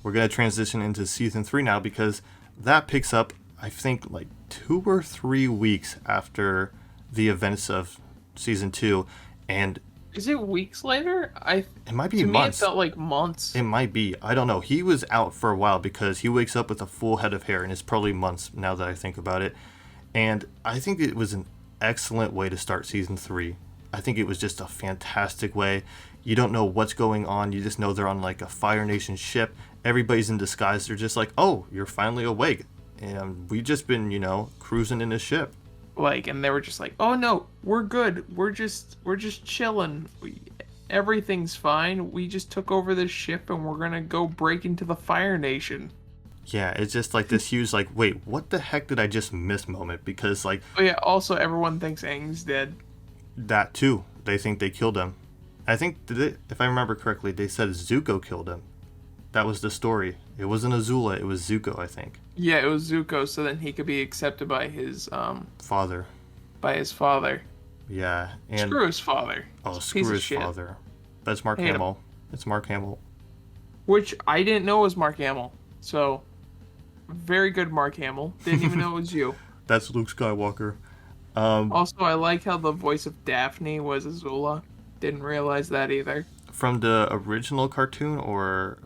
we're going to transition into season 3 now because that picks up, I think, like 2 or 3 weeks after the events of season 2. And Is it weeks later? it might be To me, it months. felt like months. It might be. I don't know. He was out for a while because he wakes up with a full head of hair, and it's probably months now that I think about it. And I think it was an excellent way to start season 3. I think it was just a fantastic way. You don't know what's going on. You just know they're on like a Fire Nation ship. Everybody's in disguise. They're just like, oh, you're finally awake. And we've just been, cruising in a ship. Like, and they were just like, "Oh no, we're good. We're just chilling. Everything's fine. We just took over this ship and we're gonna go break into the Fire Nation." Yeah, it's just like this huge, like, wait, what the heck did I just miss moment? Because, like, Oh yeah. Also, everyone thinks Aang's dead. that too. They think they killed him. I think, if I remember correctly, they said Zuko killed him. That was the story. It wasn't Azula, it was Zuko, I think. Yeah, it was Zuko, so then he could be accepted by his Father. father. Yeah. And Screw his father. oh, Piece screw of his shit. father. That's Mark Hate him. Hamill. It's Mark Hamill. Which I didn't know was Mark Hamill. So, very good, Mark Hamill. Didn't even know it was you. That's Luke Skywalker. Also, I like how the voice of Daphne was Azula. Didn't realize that either. From the original cartoon, or...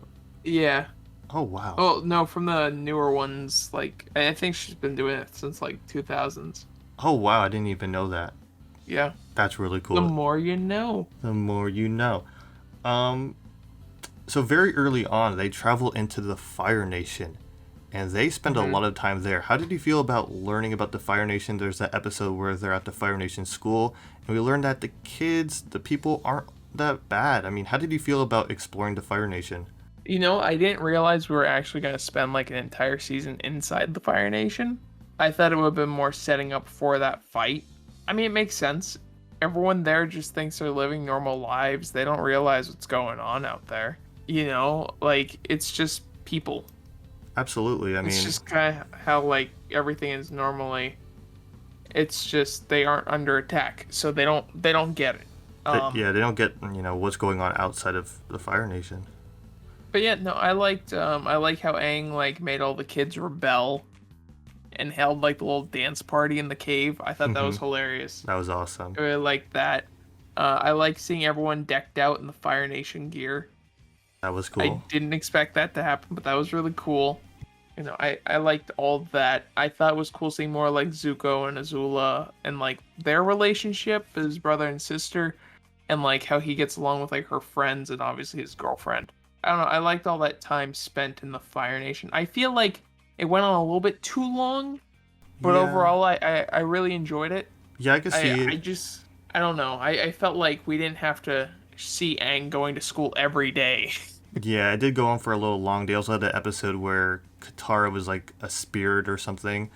Yeah. Oh, wow. Oh, no, from the newer ones. Like, I think she's been doing it since, like, 2000s. Oh, wow, I didn't even know that. Yeah. That's really cool. The more you know. The more you know. So very early on, they travel into the Fire Nation, and they spend a lot of time there. How did you feel about learning about the Fire Nation? There's that episode where they're at the Fire Nation school, and we learned that the kids, the people, aren't that bad. I mean, how did you feel about exploring the Fire Nation? You know, I didn't realize we were actually going to spend, like, an entire season inside the Fire Nation. I thought it would have been more setting up for that fight. I mean, it makes sense. Everyone there just thinks they're living normal lives. They don't realize what's going on out there. You know, like, it's just people. Absolutely. I mean, It's just kind of how, like, everything is normally. It's just they aren't under attack, so they don't get it. yeah, they don't get what's going on outside of the Fire Nation. But yeah, no, I like how Aang like made all the kids rebel and held like the little dance party in the cave. I thought that was hilarious. That was awesome. I really liked that. I like seeing everyone decked out in the Fire Nation gear. That was cool. I didn't expect that to happen, but that was really cool. You know, I liked all of that. I thought it was cool seeing more like Zuko and Azula and like their relationship as brother and sister, and like how he gets along with like her friends and obviously his girlfriend. I don't know. I liked all that time spent in the Fire Nation. I feel like it went on a little bit too long, but Yeah. overall, I really enjoyed it. Yeah, I can see it. I don't know. I felt like we didn't have to see Aang going to school every day. Yeah, it did go on for a little long. They also had the episode where Katara was like a spirit or something.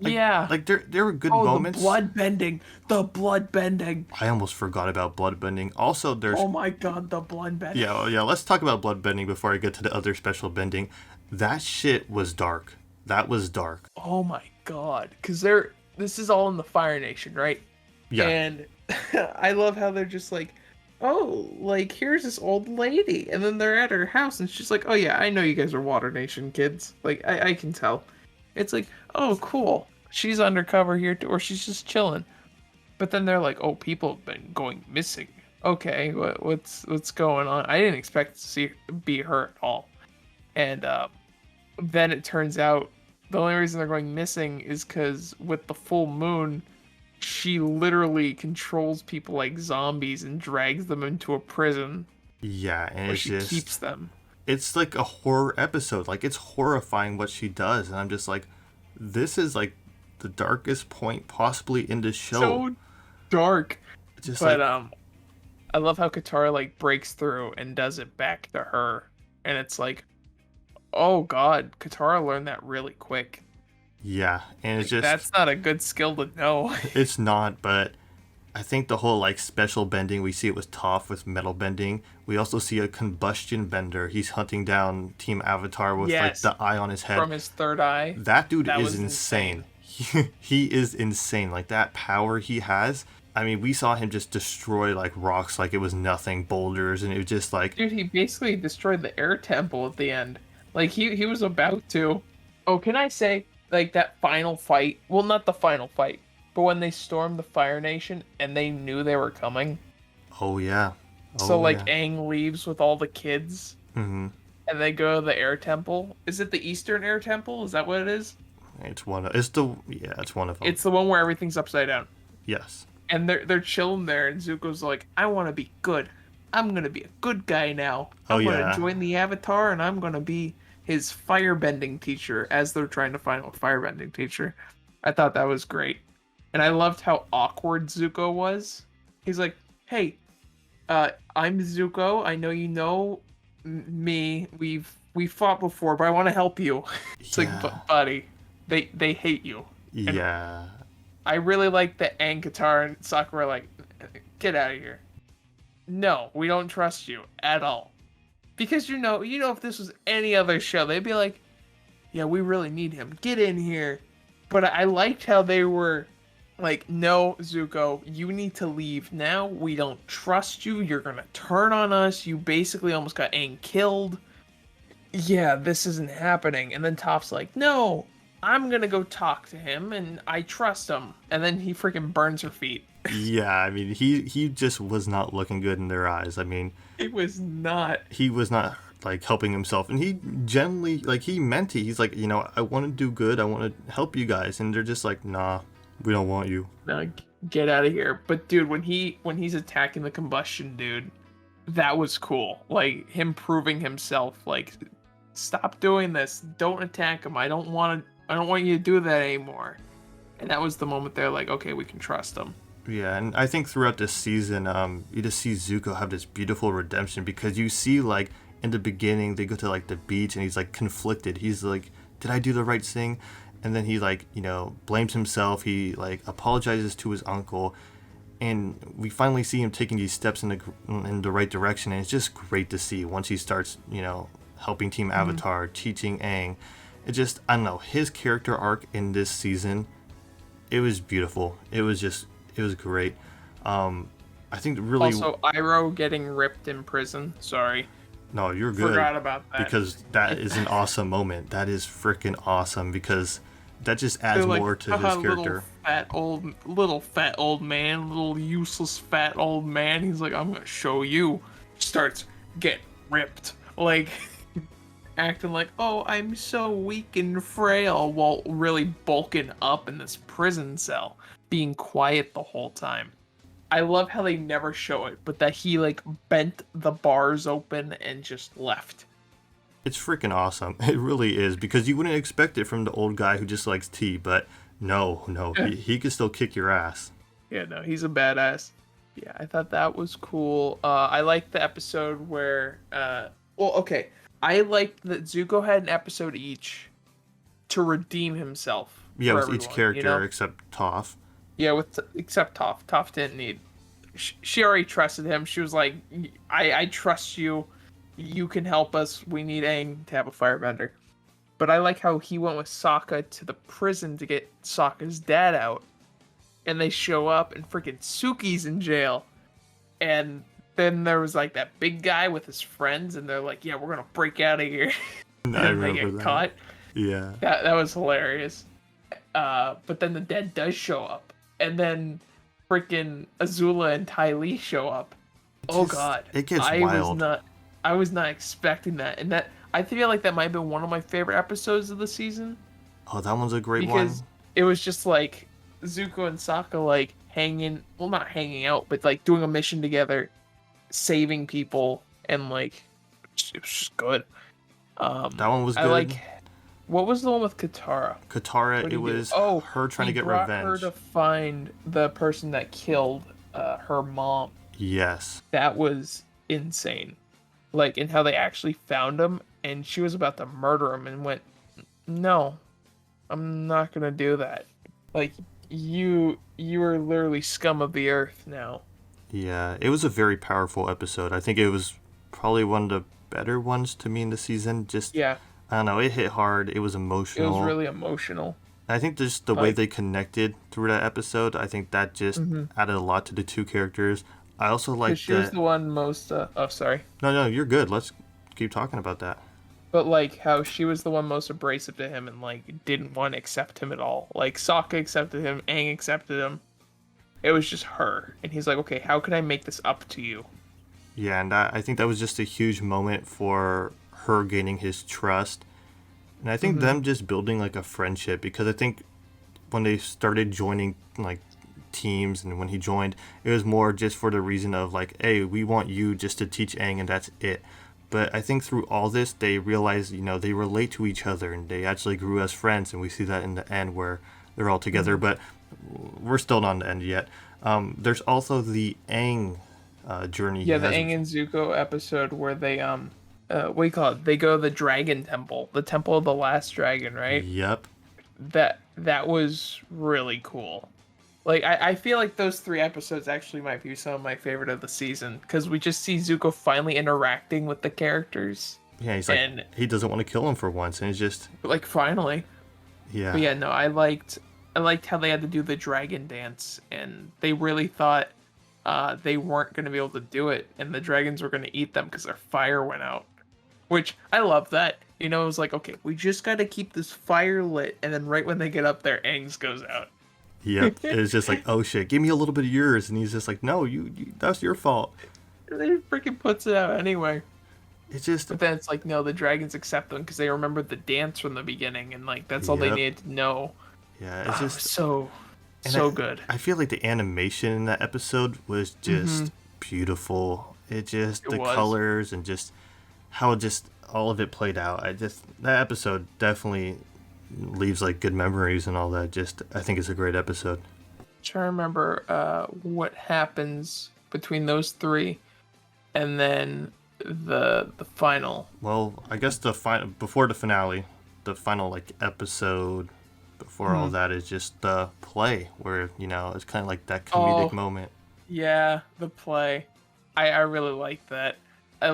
Yeah. Like there were good Oh, moments. the blood bending. The blood bending. I almost forgot about bloodbending. Also, there's Oh my god, the blood bending. yeah. Let's talk about bloodbending before I get to the other special bending. That shit was dark. That was dark. Oh my god. Because this is all in the Fire Nation, right? Yeah. And I love how they're just like, oh, like, here's this old lady. And then they're at her house and she's like, oh yeah, I know you guys are Water Nation kids. Like, I can tell. It's like, oh, cool. She's undercover here too, or she's just chilling. But then they're like, oh, people have been going missing. Okay, what's going on? I didn't expect to be her at all. And then it turns out the only reason they're going missing is because with the full moon, she literally controls people like zombies and drags them into a prison Yeah, and where it's she just keeps them. it's like a horror episode. Like it's horrifying what she does, and I'm just like, this is like the darkest point possibly in the show. So dark. Just But like I love how Katara like breaks through and does it back to her, and it's like, oh god, Katara learned that really quick. yeah, and it's just That's not a good skill to know. it's not, but I think the whole like special bending, we see it with Toph with metal bending. We also see a combustion bender. He's hunting down Team Avatar with Yes. like the eye on his head. From his third eye. That dude That is was insane. He is insane. Like that power he has I mean, we saw him just destroy like rocks like it was nothing, boulders, and it was just like, Dude, he basically destroyed the air temple at the end. Like he was about to. Oh, can I say like that final fight? Well, not the final fight, but when they stormed the Fire Nation and they knew they were coming. oh yeah, So oh like yeah. Aang leaves with all the kids Mm-hmm. and they go to the air temple. Is it the Eastern Air Temple? Is that what it is? It's one of them. It's the one where everything's upside down. Yes. And they're chilling there, and Zuko's like, I want to be good. I'm gonna be a good guy now. Oh I'm gonna yeah. join the Avatar, and I'm gonna be his firebending teacher as they're trying to find a firebending teacher. I thought that was great, and I loved how awkward Zuko was. He's like, "Hey, I'm Zuko. I know you know me. We fought before, but I want to help you." It's like, Yeah. buddy, they hate you. And Yeah. I really like that Aang, Katara, and Sokka were like, "Get out of here." No, we don't trust you at all. Because if this was any other show, they'd be like, yeah, we really need him. Get in here. But I liked how they were like, no, Zuko, you need to leave now. We don't trust you. You're going to turn on us. You basically almost got Aang killed. Yeah, this isn't happening. And then Toph's like, no, I'm going to go talk to him and I trust him. And then he freaking burns her feet. Yeah, I mean, he just was not looking good in their eyes. I mean, It was not. he was not like helping himself, and he generally like he meant it. He's like, I want to do good. I want to help you guys, and they're just like, nah, we don't want you. No, get out of here. But dude, when he's attacking the combustion dude, that was cool. Like him proving himself. Like, stop doing this. Don't attack him. I don't want you to do that anymore. And that was the moment they're like, okay, we can trust him. Yeah, and I think throughout this season, you just see Zuko have this beautiful redemption because you see like in the beginning they go to like the beach and he's like conflicted. He's like, did I do the right thing? And then he like blames himself. He like apologizes to his uncle, and we finally see him taking these steps in the right direction. And it's just great to see once he starts helping Team Avatar, teaching Aang. It just, I don't know, his character arc in this season, it was beautiful. It was great. I think really. Also, Iroh getting ripped in prison. Sorry, No, you're good. forgot about that. Because that is an awesome moment. That is freaking awesome because that just adds They're like, more to his "Haha, character. little fat old man, little useless fat old man." He's like, I'm gonna show you. Starts get ripped, like acting like, oh, I'm so weak and frail, while really bulking up in this prison cell, being quiet the whole time. I love how they never show it, but that he like bent the bars open and just left. It's freaking awesome. It really is because you wouldn't expect it from the old guy who just likes tea, but no, he can still kick your ass. Yeah, no, he's a badass. Yeah, I thought that was cool. I liked the episode where, okay, I liked that Zuko had an episode each to redeem himself. Yeah, for with everyone, each character except Toph. Yeah, except Toph. Toph didn't need. She already trusted him. She was like, I trust you. You can help us. We need Aang to have a firebender. But I like how he went with Sokka to the prison to get Sokka's dad out. And they show up and freaking Suki's in jail. And then there was like that big guy with his friends and they're like, yeah, we're going to break out of here. I and they remember get that. caught. Yeah. That was hilarious. But then the dead does show up. And then freaking Azula and Ty Lee show up. Oh god. It gets wild. I was not expecting that. And that I feel like that might have been one of my favorite episodes of the season. Oh, that one's a great Because one. it was just like Zuko and Sokka like not hanging out, but like doing a mission together, saving people, and like it was just good. That one was good. What was the one with Katara? Katara, it was her trying to get brought revenge. her to find the person that killed her mom. Yes. That was insane. Like, in how they actually found him, and she was about to murder him, and went, "No, I'm not gonna do that." Like, you are literally scum of the earth now. Yeah, it was a very powerful episode. I think it was probably one of the better ones to me in the season. Just Yeah, I don't know, it hit hard. It was it emotional. was really emotional. I think just the way Like, they connected through that episode, I think that just added a lot to the two characters. I also because like she was that. the one most. Oh, sorry. No, no, you're good. Let's keep talking about that. But like how she was the one most abrasive to him and like didn't want to accept him at all. Like Sokka accepted him, Aang accepted him. It was just her, and he's like, okay, how can I make this up to you? Yeah, and I think that was just a huge moment for her gaining his trust. And I think Mm-hmm. them just building like a friendship, because I think when they started joining like teams and when he joined, it was more just for the reason of like, hey, we want you just to teach Aang and that's it. But I think through all this, they realized, they relate to each other and they actually grew as friends. And we see that in the end where they're all together. Mm-hmm. But we're still not in the end yet. There's also the Aang journey he Yeah, the has. Aang and Zuko episode where they what do you call it? They go to the Dragon Temple, the Temple of the Last Dragon, right? Yep. That was really cool. Like I feel like those three episodes actually might be some of my favorite of the season because we just see Zuko finally interacting with the characters Yeah, he's like, and he doesn't want to kill him for once. And it's just, like finally. yeah. But yeah, no, I liked how they had to do the dragon dance and they really thought they weren't going to be able to do it and the dragons were going to eat them because their fire went out. Which I love that. You know, it was like, okay, we just got to keep this fire lit and then right when they get up there, Aang's goes out. Yep. It's just like, oh shit, give me a little bit of yours. And he's just like, no, you that's your fault. And then he freaking puts it out anyway. It's just, But then it's like, no, the dragons accept them because they remembered the dance from the beginning, and like that's all they Yep. needed to know. yeah, it's Oh, just, so and so good. I feel like the animation in that episode was just beautiful. It just, It the was. colors and just how just all of it played out. That episode definitely leaves like good memories and all that. Just, I think it's a great episode. Trying to remember what happens between those three, and then the final. Well, I guess before the finale, the final like episode before all that is just the play where it's kind of like that comedic Oh. moment. Yeah, the play. I really like that. I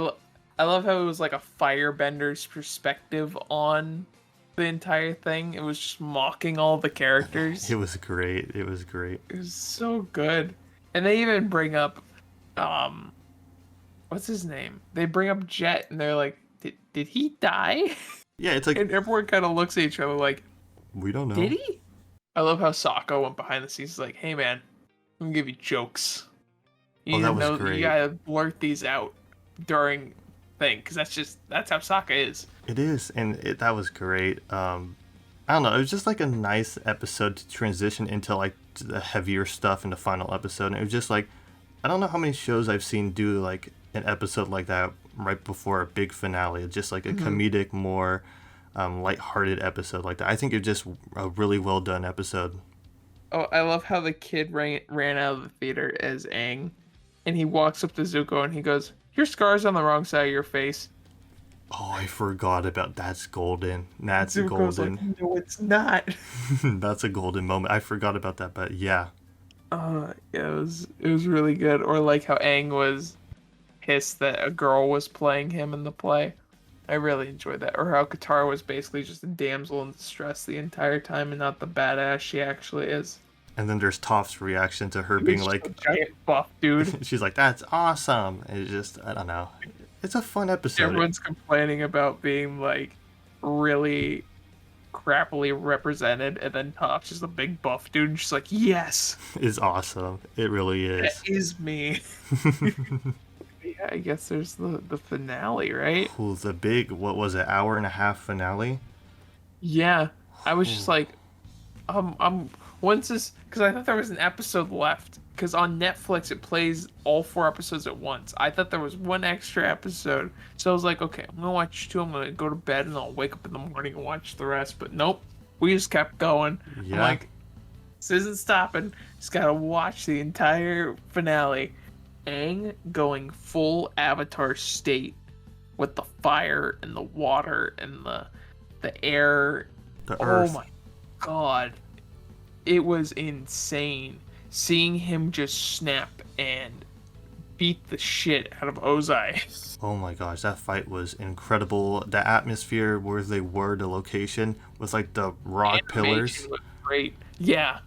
love how it was like a firebender's perspective on the entire thing. It was just mocking all the characters. It was great. It was great. It was so good. And they even bring up um what's his name? They bring up Jet and they're like, did he die? Yeah, it's like And everyone kind of looks at each other like, we don't know. did he? I love how Sokka went behind the scenes like, hey man, I'm gonna give you jokes. You Oh, need that to was know, great. you gotta blurt these out during thing, because that's how Sokka is. It is, and that was great. I don't know. It was just like a nice episode to transition into like the heavier stuff in the final episode. And it was just like, I don't know how many shows I've seen do like an episode like that right before a big finale. It's just like a comedic, more lighthearted episode like that. I think it's just a really well done episode. Oh, I love how the kid ran out of the theater as Aang, and he walks up to Zuko and he goes, "Your scar's on the wrong side of your face." Oh, I forgot about that's golden. That's Zuko's golden. like, "No, it's not." That's a golden moment. I forgot about that, but yeah. Yeah, it was really good. Or like how Aang was pissed that a girl was playing him in the play. I really enjoyed that. Or how Katara was basically just a damsel in distress the entire time and not the badass she actually is. And then there's Toph's reaction to her He being was like, a giant buff dude. she's like, that's awesome. And it's just, I don't know. It's a fun episode. Everyone's complaining about being like really crappily represented, and then Toph's just a big buff dude, and she's like, "Yes, It's awesome. It really that is. is me." Yeah, I guess there's the finale, right? Ooh, the big, what was it, hour and a half finale? Yeah, I was just like, once this, because I thought there was an episode left. Because on Netflix it plays all 4 episodes at once. I thought there was one extra episode, so I was like, okay, I'm gonna watch 2. I'm gonna go to bed and I'll wake up in the morning and watch the rest. But nope, we just kept going. Yeah. I'm like, this isn't stopping. Just gotta watch the entire finale. Aang going full Avatar state with the fire and the water and the air. The Oh Earth. my god. It was insane. Seeing him just snap and beat the shit out of Ozai. Oh my gosh, that fight was incredible. The atmosphere where they were, the location with like the rock pillars. Animation was great. Yeah,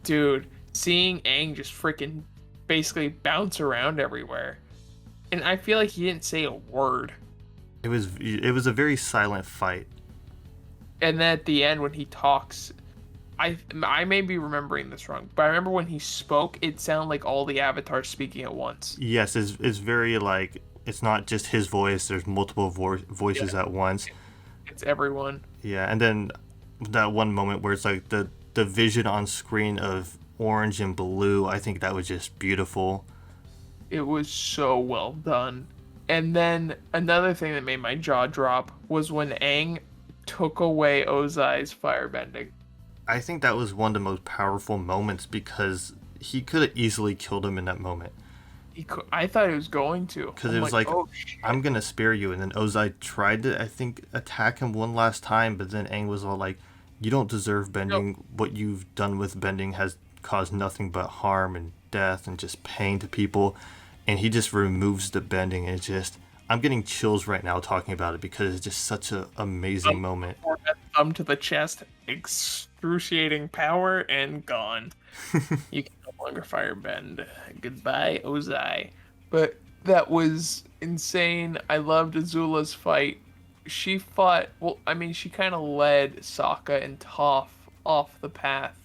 dude, seeing Aang just freaking basically bounce around everywhere, and I feel like he didn't say a word. It was a very silent fight. And then at the end when he talks, I may be remembering this wrong, but I remember when he spoke, it sounded like all the avatars speaking at once. Yes, it's very like it's not just his voice. There's multiple voices Yeah, at once. it's everyone. Yeah, and then that one moment where it's like the vision on screen of orange and blue. I think that was just beautiful. It was so well done. And then another thing that made my jaw drop was when Aang took away Ozai's firebending. I think that was one of the most powerful moments because he could have easily killed him in that moment. I thought he was going to. Because I'm it was like, oh shit. I'm gonna spare you, and then Ozai tried to, I think, attack him one last time, but then Aang was all like, "You don't deserve bending. What you've done with bending has caused nothing but harm and death and just pain to people," and he just removes the bending, and it's just, I'm getting chills right now talking about it because it's just such an amazing moment. Thumb to the chest, excruciating power, and gone. You can no longer firebend. Goodbye, Ozai. But that was insane. I loved Azula's fight. She fought, well, I mean, she kind of led Sokka and Toph off the path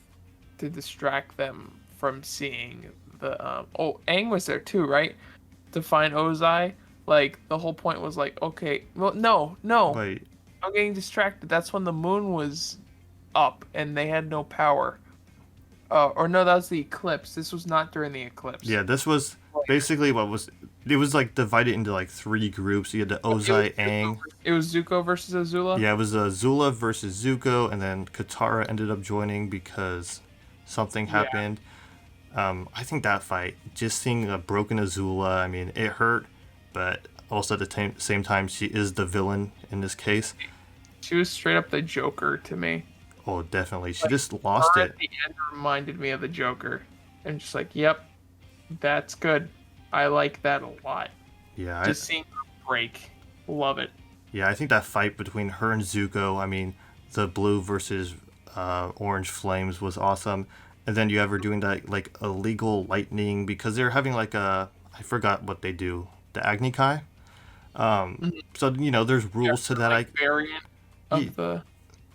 to distract them from seeing the. Oh, Aang was there too, right? To find Ozai. Like, the whole point was like, okay, well, no. But I'm getting distracted. That's when the moon was up and they had no power. Or no, that was the eclipse. This was not during the eclipse. yeah, this was basically what was. It was like divided into like three groups. You had the Ozai, Aang. It was Zuko versus Azula. Yeah, it was Zula versus Zuko, and then Katara ended up joining because something Yeah. happened. I think that fight, just seeing a broken Azula, I mean, it hurt, but also at the same time, she is the villain in this case. She was straight up the Joker to me. Oh, definitely. She just lost Her it. at the end reminded me of the Joker. And just like, yep, that's good. I like that a lot. Yeah, Just seeing her break. Love it. yeah, I think that fight between her and Zuko, I mean, the blue versus orange flames was awesome. And then you ever doing that like illegal lightning because they're having like I forgot what they do, the Agni Kai. So there's rules to that. Like variant of Ye- the.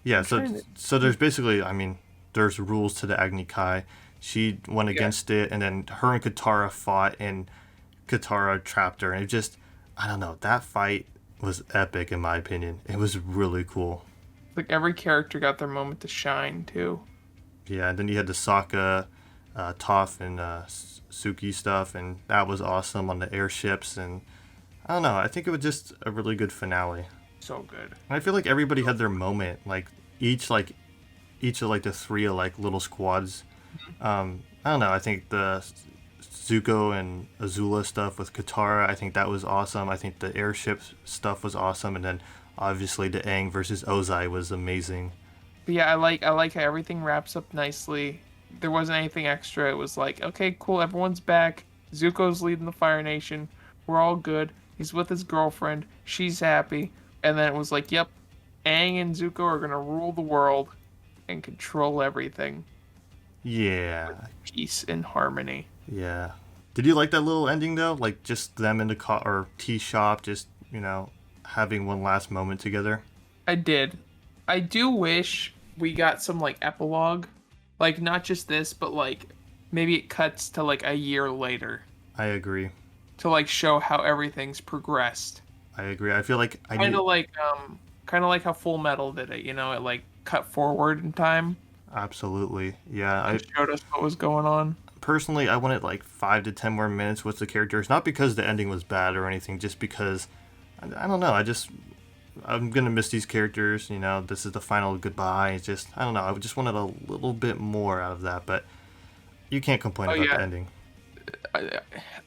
Yeah, trying so there's basically, I mean, there's rules to the Agni Kai. She went Yeah. against it, and then her and Katara fought, and Katara trapped her, and it just, I don't know, that fight was epic in my opinion. It was really cool. Like every character got their moment to shine too. Yeah, and then you had the Sokka, Toph, and Suki stuff, and that was awesome on the airships, and I don't know, I think it was just a really good finale. So good. And I feel like everybody had their moment, like each of like the three like little squads. I don't know. I think the Zuko and Azula stuff with Katara, I think that was awesome. I think the airship stuff was awesome, and then obviously the Aang versus Ozai was amazing. But yeah, I like how everything wraps up nicely. There wasn't anything extra. It was like, okay, cool, everyone's back. Zuko's leading the Fire Nation. We're all good. He's with his girlfriend. She's happy. And then it was like, yep, Aang and Zuko are gonna rule the world and control everything. Yeah, Peace and harmony. yeah. Did you like that little ending though? Like just them in the car or tea shop, just having one last moment together. I did. I do wish we got some like epilogue. Like not just this, but like maybe it cuts to like a year later I agree. to like show how everything's progressed. I agree. I feel like I need. Kind of like how Full Metal did it, it like cut forward in time Absolutely. Yeah, I and showed us what was going on. personally I wanted like 5 to 10 more minutes with the characters, not because the ending was bad or anything, just because I don't know. I'm gonna miss these characters. This is the final goodbye. It's just I don't know. I just wanted a little bit more out of that, but you can't complain Oh, about yeah. the ending.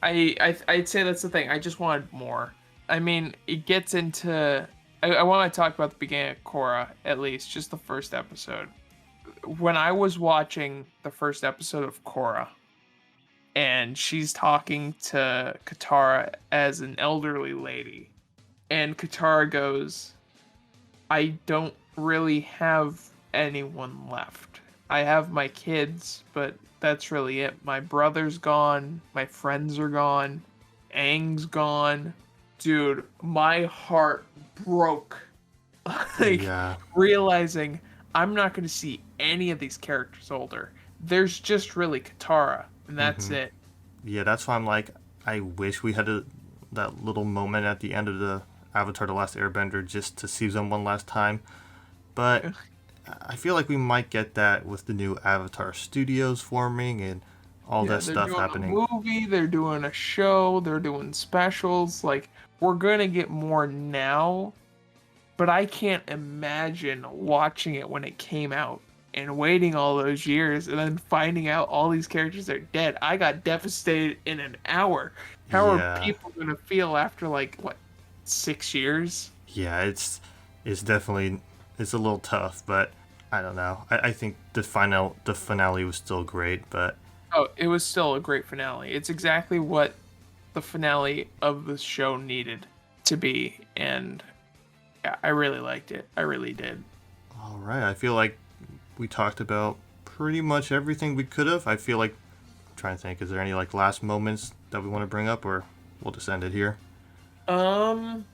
I'd say that's the thing. I just wanted more. I mean, it gets into. I want to talk about the beginning of Korra, at least, just the first episode. When I was watching the first episode of Korra, and she's talking to Katara as an elderly lady. And Katara goes, I don't really have anyone left. I have my kids, but that's really it. My brother's gone, my friends are gone, Aang's gone. Dude, my heart broke. Like, Yeah. realizing I'm not going to see any of these characters older. There's just really Katara, and that's hmm it. Yeah, that's why I'm like, I wish we had that little moment at the end of the Avatar: The Last Airbender just to see them one last time. But I feel like we might get that with the new Avatar studios forming and all Yeah, that they're stuff doing a happening. movie, they're doing a show, they're doing specials. Like, we're going to get more now, but I can't imagine watching it when it came out and waiting all those years and then finding out all these characters are dead. I got devastated in an hour. How are Yeah, people going to feel after, like, what, 6 years? yeah, it's definitely it's a little tough, but I don't know. I think the finale was still great, but Oh, it was still a great finale. It's exactly what the finale of the show needed to be, and yeah, I really liked it. I really did. all right. I feel like we talked about pretty much everything we could have. I feel like I'm trying to think. Is there any like last moments that we want to bring up, or we'll just end it here? Um,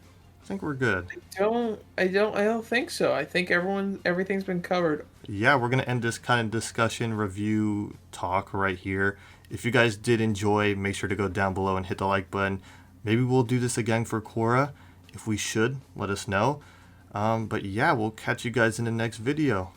I think we're good. I don't think so. I think everything's been covered. Yeah, we're gonna end this kind of discussion review talk right here. If you guys did enjoy, make sure to go down below and hit the like button. Maybe we'll do this again for Korra. If we should, let us know. But yeah, we'll catch you guys in the next video.